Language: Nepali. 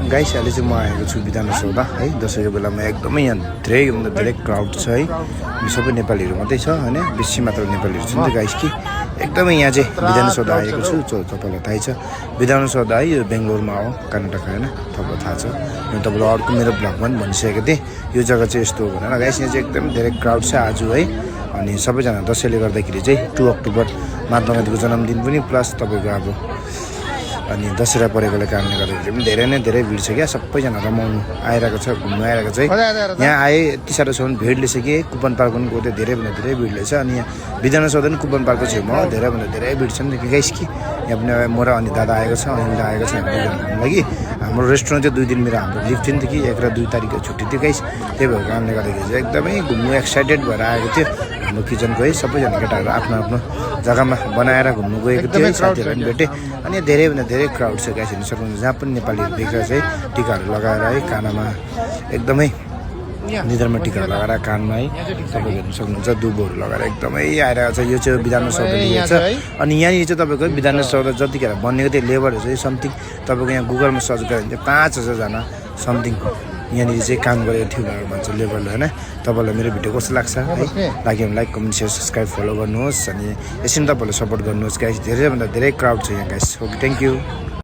गाइस अहिले चाहिँ म आएको छु विधानसौध है दसैँको बेलामा एकदमै यहाँ धेरैभन्दा धेरै क्राउड छ है यो सबै नेपालीहरू मात्रै छ होइन बेसी मात्र नेपालीहरू छ नि त गाइस कि एकदमै यहाँ चाहिँ विधानसौध आएको छु तपाईँलाई थाहै छ विधानसौध है यो बेङ्गलोरमा हो कर्नाटक होइन तपाईँलाई थाहा छ मैले तपाईँलाई अर्को मेरो ब्लगमा पनि भनिसकेको थिएँ यो जग्गा चाहिँ यस्तो हो भनेर गाइस यहाँ चाहिँ एकदम धेरै क्राउड छ आज है अनि सबैजना दसैँले गर्दाखेरि चाहिँ 2 अक्टोबर महात्मा गान्धीको जन्मदिन पनि प्लस तपाईँको अब अनि दशहरा परेकोले कारणले गर्दाखेरि पनि धेरै नै धेरै भिड छ क्या सबैजना रमाउनु आइरहेको छ घुम्नु आइरहेको छ यहाँ आए यति साह्रोसम्म भिडले छ कि कुपन पार्क पनि गएको धेरैभन्दा धेरै भिडले छ अनि यहाँ विधानसौध पनि कुपन पार्कको छेउमा धेरैभन्दा धेरै भिड छ नि त गाइस कि यहाँ पनि म र अनि दादा आएको छ अनि आएको छ हाम्रो लागि हाम्रो रेस्टुरेन्ट चाहिँ 2 दिन मेरो हाम्रो लिभ थियो नि त कि 1 र 2 तारिकको छुट्टी थियो गाइस त्यही भएको कारणले गर्दाखेरि चाहिँ एकदमै घुम्नु एक्साइटेड भएर आएको थियो हाम्रो किचनको है सबैजना केटाहरू आफ्नो आफ्नो जग्गामा बनाएर घुम्नु गएको थियो साथीहरू पनि भेटेँ अनि धेरैभन्दा धेरै क्राउड छ गाइस हेर्नु सक्नुहुन्छ जहाँ पनि नेपालीहरू देखेर चाहिँ टिकाहरू लगाएर है कानमा एकदमै निधारमा टिकाहरू लगाएर कानमा है तपाईँको हेर्नु सक्नुहुन्छ दुबोहरू लगाएर एकदमै आइरहेको छ यो चाहिँ विधानसौध छ अनि यहाँनिर चाहिँ तपाईँको विधानसौध जतिखेर बनिएको थियो लेबरहरू चाहिँ समथिङ तपाईँको यहाँ गुगलमा सर्च गऱ्यो भने चाहिँ 5000जना समथिङ यहाँनिर चाहिँ काम गरेको थियो भनेर भन्छ लेबरले होइन तपाईँलाई मेरो भिडियो कस्तो लाग्छ है लाग्यो भने like comment share subscribe follow गर्नुहोस् अनि यसरी तपाईँहरूले सपोर्ट गर्नुहोस् गाइस धेरैभन्दा धेरै क्राउड छ यहाँ गाइस ओके थ्याङ्क यू